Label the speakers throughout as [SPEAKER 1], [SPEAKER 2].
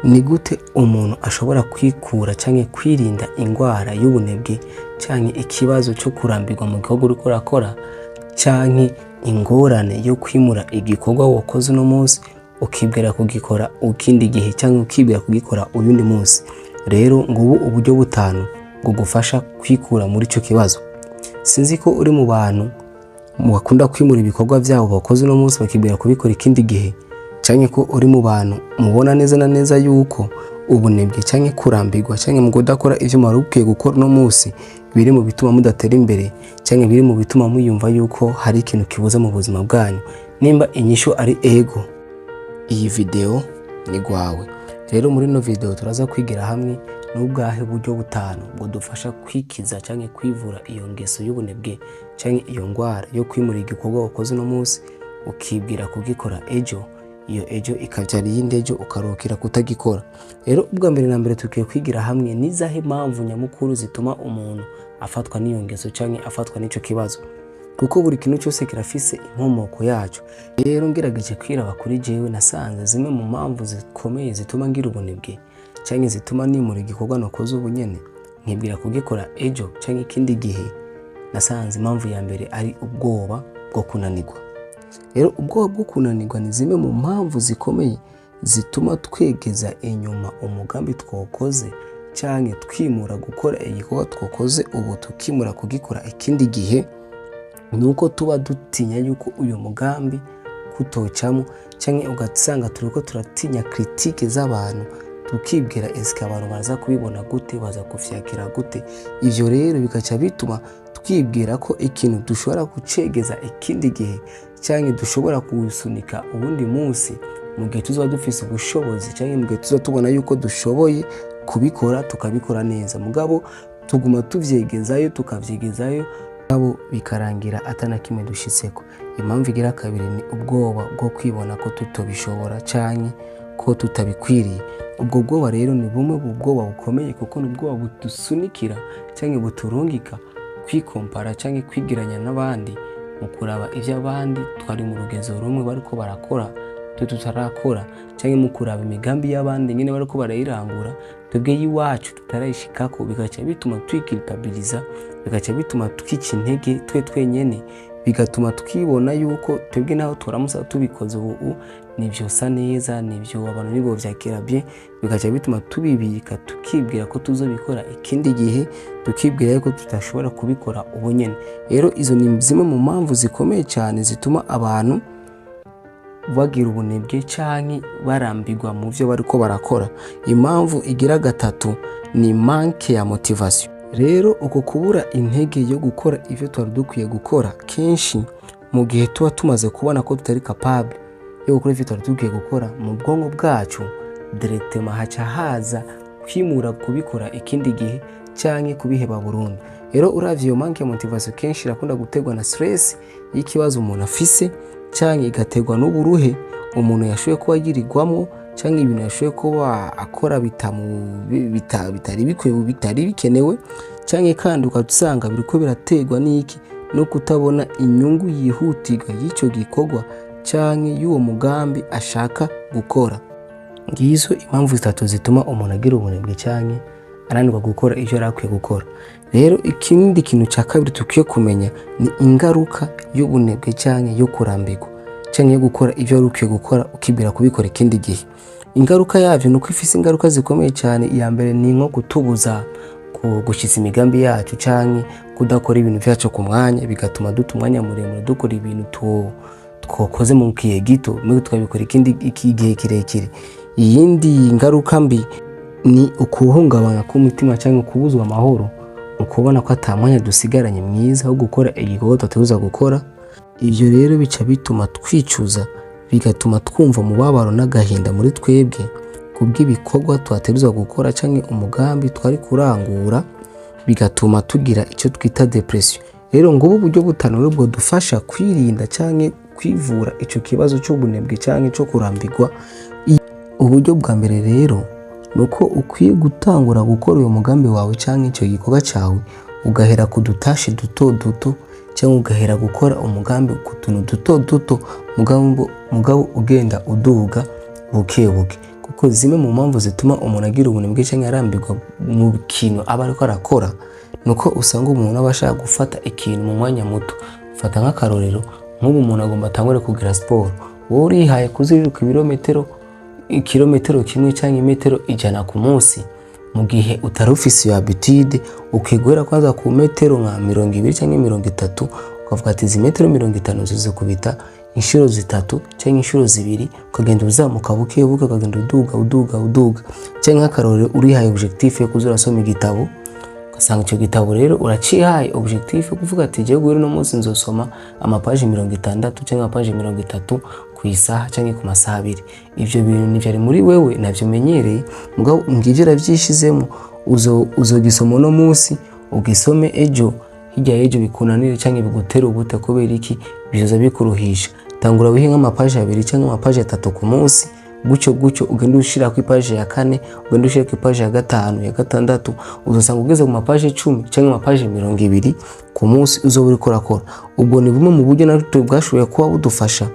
[SPEAKER 1] Ni gute umuntu ashobora kwikura canke kwirinda ingwara y'ubunebwe canke ikibazo cyo kurambirwa mu gikorwa uriko urakora canke ingorane yo kwimura igikorwa wakoze uno munsi ukibwira kugikora ukindi gihe canke ukibwira kugikora uyundi munsi. Rero ngubu uburyo butanu bugufasha kwikura muri ico kibazo. Sinzi ko uri mu bantu bakunda kwimura ibikorwa byabo bakoze uno munsi bakibwira kubikora ikindi gihe, canke ko uri mu bantu mubona neza na neza yuko ubunebwe canke kurambirwa canke mu kudakora ivyo mwari ukwiye gukora uno munsi biri mu bituma mudatera imbere canke biri mu bituma muyumva yuko hari ikintu kibuza mu buzima bwanyu. Nimba inyishu ari ego, iyi video ni gwawe. Rero muri no video turaza kwigira hamwe n'ubwahe buryo butanu budufasha kwikiza canke kwivura iyo ngeso y'ubunebwe canke iyo ngwara yo kwimura igikorwa wakoze uno munsi ukibwira kugikora ejo, iyo ejo ikavyara iyindi ejo ukarokera kutagikora. Rero ubwa mbere na mbere tukiye kwigira hamwe nizahe mpamvu nyamukuru zituma umuntu afatwa n'iyo ngeso canke afatwa n'ico kibazo, kuko buri kintu cyose kirafise inkomoko yacu. Rero ngerageje kwiraba kuri jewe nasanze zimwe mu mpamvu zikomeye zituma ngira ubunebwe canke zituma nimura igikorwa nakoze ubunyene nkibwira kugikora ejo canke ikindi gihe. Nasanze impamvu ya mbere ari ubwoba bwo kunanirwa. Rero ubwoba bwo kunanirwa ni zimwe mu mpamvu zikomeye zituma twegeza inyuma umugambi twakoze canke twimura gukora igikorwa twakoze ubu tukimura kugikora ikindi gihe. Nuko tuba dutinya yuko uyu mugambi kutocamo canke ugasanga turiko turatinya critique z'abantu, tukibwira eske abantu baza kubibona gute, baza kufyakira gute. Ivyo rero bikaca bituma twibwira ko ikintu dushobora kucegeza ikindi gihe canke dushobora kusunika ubundi munsi mu gihe tuzoba dufise ubushobozi canke mu gihe tuzoba tubona yuko dushoboye kubikora tukabikora neza. Mugabo tuguma tuvyegezayo tukavyegezayo abo bikarangira atana kimwe dushitseko. Impamvu igira kabiri ni ubwoba bwo kwibona ko tutobishobora canke ko tutabikwiriye. Ubwo bwoba rero ni bumwe mu bwoba bukomeye kuko ni ubwoba budusunikira canke buturungika kwikompara canke kwigiranya n'abandi mu kuraba ivyo abandi twari mu rugezo rumwe bariko barakora tutarakora, canke mu kuraba imigambi y'abandi nyene bariko barayirangura twebwe yiwacu tutarayishikako. Bigaca bituma twikilpabiliza, bigaca bituma twica intege twenyene, bigatuma twibona yuko twebwe naho turamusa tubikoze ubu nivyo sa neza, nivyo abantu nibo vyakira bien. Bigaca bituma tubibika tukibwira ko tuzobikora ikindi gihe, tukibwira yuko tutashobora kubikora ubunyene. Rero izo ni zimwe mu mpamvu zikomeye cyane zituma abantu bagira ubunebwe canke barambirwa mu vyo bariko barakora. Impamvu igira gatatu ni manque ya motivation. Rero uko kubura intege yo gukora ivyo twari dukwiye gukora kenshi mu gihe tuba tumaze kubona ko tutari capable yo gukora ivyo twari dukwiye gukora, mu bwonko bwacu directement haca haza kwimura kubikora ikindi gihe canke kubiheba burundu. Rero uravye iyo manque ya motivation kenshi irakunda gutegwa na stress y'ikibazo umuntu afise canke igategwa n'uburuhe umuntu yashoboye kuba yirirwamwo canke ibintu yashoboye kuba akora bitari bikwiye bitari bikenewe, canke kandi ugasanga biriko birategwa n'iki no kutabona inyungu yihutirwa y'ico gikorwa canke y'uwo mugambi ashaka gukora. Ngizo impamvu zitatu zituma umuntu agira ubunebwe canke ananirwa gukora ivyo yarakwiye gukora. Rero ikindi kintu ca kabiri tukwiye kumenya ni ingaruka y'ubunebwe canke yo kurambirwa canke yo gukora ivyo yarakwiye gukora ukibwira kubikora ikindi gihe. Ingaruka yavyo nuko ifise ingaruka zikomeye cyane. Iya mbere ni nko kutubuza gushitsa imigambi yacu canke kudakora ibintu vyacu ku mwanya, bigatuma duta umwanya muremure dukora ibintu twakoze mu gihe gito mwe twabikora ikindi gihe kirekire. Iyindi ngaruka mbi ni ukuhungabana k'umutima canke kubuzwa amahoro, ukubona ko atamwanya dusigaranye mwiza wo gukora igikorwa tutateguza gukora. Ivyo rero bica bituma twicuza, bigatuma twumva umubabaro n'agahinda muri twebwe kubw'ibikorwa twateguza gukora canke umugambi twari kurangura, bigatuma tugira ico twita depression. Rero ngubu uburyo butanu bwo dufasha kwirinda canke kwivura ico kibazo cy'ubunebwe canke cyo kurambirwa. Uburyo bwa mbere rero nuko ukwiye gutangura gukora uyo mugambi wawe canke ico gikorwa cawe ugahera ku dutashi duto duto, cyangwa ugahera gukora umugambi ku tuntu duto duto mugabo ugenda uduga buke buke. kuko zimwe mu mpamvu zituma umuntu agira ubunebwe cyangwa arambirwa mu kintu aba ariko arakora nuko usanga umuntu aba ashaka gufata ikintu mu mwanya muto. Fata nk'akarorero, nk'ubu umuntu agomba atangure kugira siporo, wowe urihaye kuziruka ikirometero kimwe cyangwa imetero 100 ku munsi, mu gihe utari ufise iyo habitude ukigwera kwanza ku metero nka 20 cyangwa 30, ukavuga ati izi metero 50 zize kubita inshuro 3 cyangwa inshuro 2, ukagenda uzamuka buke buke, ukagenda uduga. Cyangwa nk'akarorero urihaye objectif yo kuzurasoma igitabo, ugasanga icyo gitabo rero uracihaye objectif yo kuvuga ati je guhera no munsi nzosoma amapaji 60 cyangwa amapaji 30 ku isaha cyangwa ku masaha 2. Ivyo bintu nivyari muri wewe navyo menyereye, mugabo ngivyo ravyishizemo uzogisoma no munsi ugisome ejo, hirya ejo bikunanire cyangwa bigutera ubute kubera iki bizoza bikuruhisha. Tangura wihe nk'amapaji 2 cyangwa amapaji 3 ku munsi, gutyo ugenda ushira ku ipaji ya 4, ugenda ushira ku ipaji ya 5, ya 6, uzosanga ugeze ku mapaji 10 cyangwa amapaji 20 ku munsi uzobura korakora. Ubwo ni bumwe mu buryo natwe bwashoboye kuba budufasha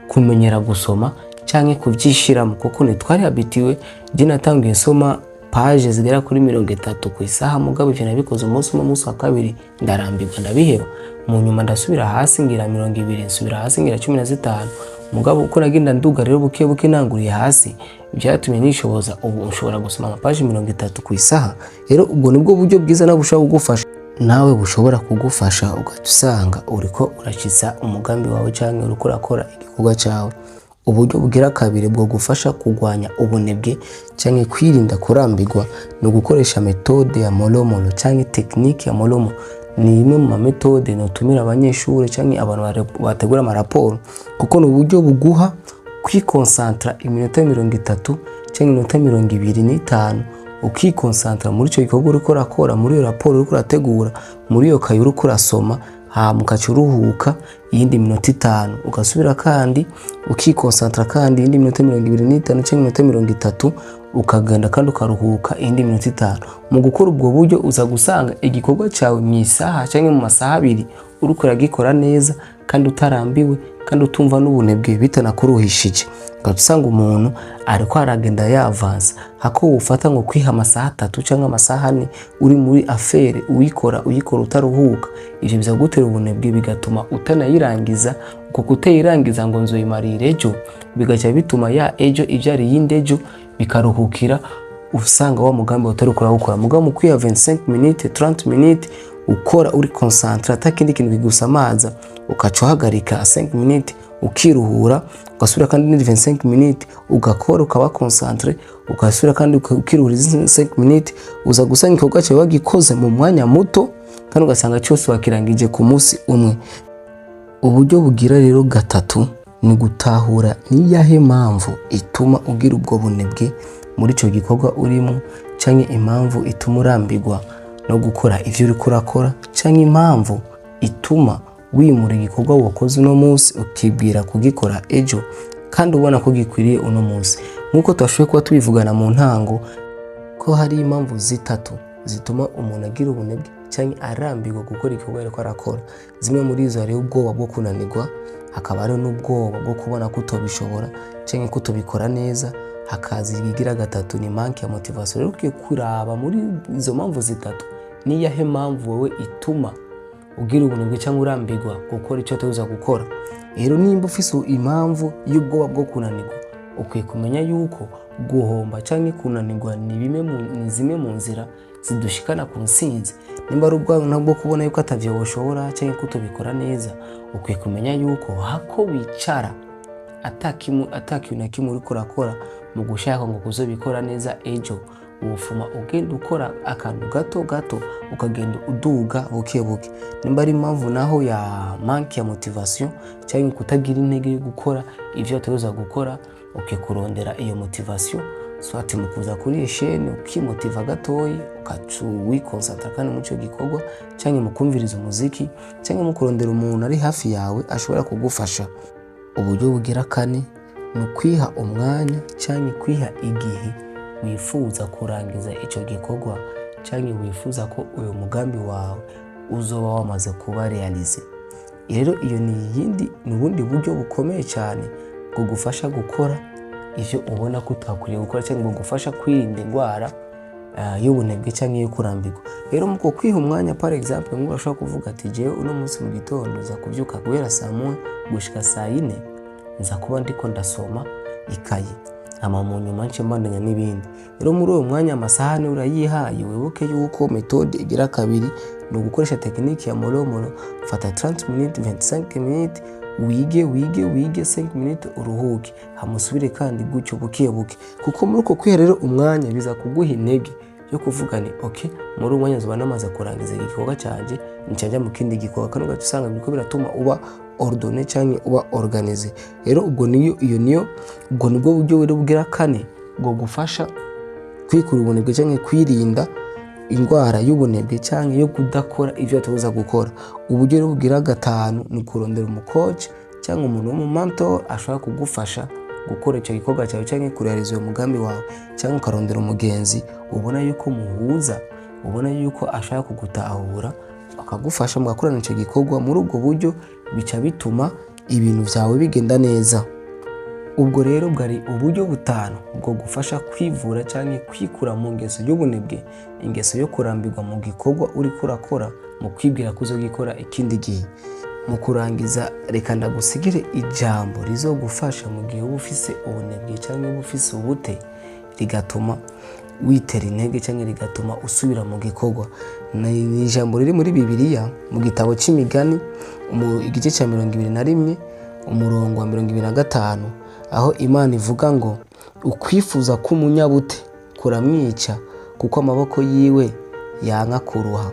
[SPEAKER 1] kumenyera gusoma cyangwa kuvyishiramo, kuko twari habitiwe. Je natangiye nsoma page zigera kuri 30 ku isaha, mugabo ivyo nabikoze umunsi wa kabiri ndarambirwa ndabiheba. Mu nyuma ndasubira hasi ngira 20, nsubira hasi ngira 15, mugabo uko nagenda nduga rero buke nanguriye hasi, byatumye nishoboza ubu ushobora gusoma amapaji 30 ku isaha. Rero ubwo nibwo buryo bwiza nabushaka kugufasha nawe, bushobora kugufasha ugatusanga uriko urashitsa umugambi wawe cyangwa uriko urakora igikorwa cyawe. Uburyo bugira kabiri bwo gufasha kugwanya ubunebwe cyangwa kwirinda kurambirwa no gukoresha metode ya molomolo cyangwa technique ya molomo. Ni imwe mu metode notumira abanyeshuri cyangwa abantu bategura amaraporo, kuko no buryo buguha kwikonsantra iminota 30 cyangwa iminota 25, ukikonsantra muri cyo gikorwa uriko urakora, muri iyo raporo uriko urategura, muri iyo kayi uriko urasoma, mukacuruhuka iyindi minota 5, ugasubira kandi ukikonsantra kandi iyindi minota 25 cyangwa iminota 30, ukagenda kandi ukaruhuka iyindi minota 5. Mu gukora ubwo buryo uza gusanga igikorwa cyawe mu isaha cyangwa mu masaha 2 uriko uragikora neza kandi utarambiwe kandi utumva n'ubunebwe bitanakuruhishije. Ugasanga umuntu ariko aragenda yavanza, hako ufata ngo kwiha amasaha 3 cyangwa amasaha 4 uri muri affaire uyikora utaruhuka, ivyo bizagutera ubunebwe bigatuma utanayirangiza. Uko kuteyirangiza ngo nzoyimarire ejo, bigaca bituma ya ejo ivyari yindejo bikaruhukira, usanga wa mugambi utarukora gukora. Mugabo mu kwiha 25 minutes 30 minutes ukora uri concentrate, atakindi kintu kigusamaza, ukaca uhagarika 5 minutes ukiruhura, ugasubira kandi ni 25 minutes ugakora ukaba concentré, ugasubira kandi ukiruhura 5 minutes, uza gusanga igikorwa cyawe wagikoze mu mwanya muto kandi ugasanga cyose wakirangije ku munsi umwe. Uburyo bugira rero gatatu ni gutahura niyahe mpamvu ituma ugira ubwo bunebwe muri cyo gikorwa urimo, cyangwa impamvu ituma urambirwa no gukora ivyo uri kurakora, cyangwa impamvu ituma wimura igikorwa wakoze uno munsi ukibwira kugikora ejo kandi ubona ko gikwiriye uno munsi. Nkuko twashoboye kuba tubivugana mu ntango ko hari impamvu 3 zituma umuntu agira ubunebwe cyangwa arambirwa gukora igikorwa ariko arakora. Zimwe muri izo hari ubwoba bwo kunanirwa, hakaba ari n'ubwoba bwo kubona ko utobishobora cyangwa ko utobikora neza, hakaza igira gatatu ni manque ya motivation. Rero ukiye kuraba muri izo mpamvu 3 niyahe mpamvu wowe ituma ugira ubunebwe cyangwa urambirwa gukora icyo tuza gukora. Rero nimba ufise impamvu y'ubwoba bwo kunanirwa, ukwiye kumenya yuko guhomba cyangwa kunanirwa ni zimwe mu nzira zidushikana ku nsinzi. Nimba ari ubwoba nabwo kubona yuko atavyo woshobora cyangwa kutobikora neza, ukwiye kumenya yuko hako wicara atakintu na kimwe uriko urakora mu gushaka ngo kuzobikora neza ejo, ufuma ugenda ukora akantu gato ukagenda uduga buke. Nimba ari impamvu naho ya manque ya motivation cyangwa kutagira intege yo gukora ivyo utegerezwa gukora, ukikurondera iyo motivation swati mu kuza kuri chaîne ukimotiva gatoyi, ukacu wikonsantra kandi mu cyo gikorwa, cyangwa mu kumviriza umuziki, cyangwa mu kurondera umuntu ari hafi yawe ashobora kugufasha. Uburyo bugira 4 ni kwiha umwanya cyangwa kwiha igihe wifuza kurangiza icyo gikorwa, cyangwa wifuza ko uyu mugambi wawe uzoba wamaze kuba realize. Rero iyo ni ubundi buryo bukomeye cyane bwo gufasha gukora ivyo ubona ko utakwiriye gukora cyangwa ngo gufasha kwirinda indwara y'ubunebwe cyangwa yo kurambirwa. Rero mu kwiha umwanya par exemple ngo urashobora kuvuga ati jewe uno munsi mu gitondo nza kuvyuka guhera saa 1 gushika saa 4 nza kuba ndiko ndasoma ikaye ama mu nyuma nce mbandanya n'ibindi. Rero muri uwo mwanya amasaha ne urayihaye wibuke yuko metode igira kabiri no gukoresha technique ya molomolo. Fata 30 minutes 25 minutes wige 5 minutes uruhuke hamusubire kandi gutyo buke buke, kuko muri uko kwiha rero umwanya biza kuguha intege yo kuvuga ni okay muri umwanya zuba namaze kurangiza igikorwa cyaje nicajya mu kindi gikorwa, kandi ugasanga biko biratuma uba ordonné cyangwa uba organisé. Rero ubwo ubwo nibwo buryo rero bwira kane bwo gufasha kwikura ubunebwe cyangwa kwirinda indwara y'ubunebwe cyangwa yo kudakora ivyo tuza gukora. Uburyo rero bwira gatanu ni kurondera umucoach cyangwa umuntu w'umumentor ashobora kugufasha gukora icyo gikorwa cyawe cyangwa kurealiza uwo mugambi wawe, cyangwa ukarondera umugenzi ubona yuko muhuza, ubona yuko ashaka kugutahura akagufasha mugakorana icyo gikorwa. Muri ubwo buryo bica bituma ibintu byawe bigenda neza. Ubwo rero bwari uburyo butanu bwo gufasha kwivura cyangwa kwikura mu ngeso y'ubunebwe, ingeso yo kurambirwa mu gikorwa uri kurakora mu kwibwira kuzogikora ikindi gihe. Mu kurangiza reka ndagusigire ijambo rizogufasha mu gihe uba ufise ubunebwe cyangwa uba ufise ubute rigatuma witera intege cyangwa rigatuma usubira mu gikorwa. Ni ijambo riri muri Bibiliya mu gitabo cy'Imigani igice cya 21 umurongo wa 25, aho Imana ivuga ngo ukwifuza k'umunyabute kuramwica kuko amaboko yiwe yanka kuruha.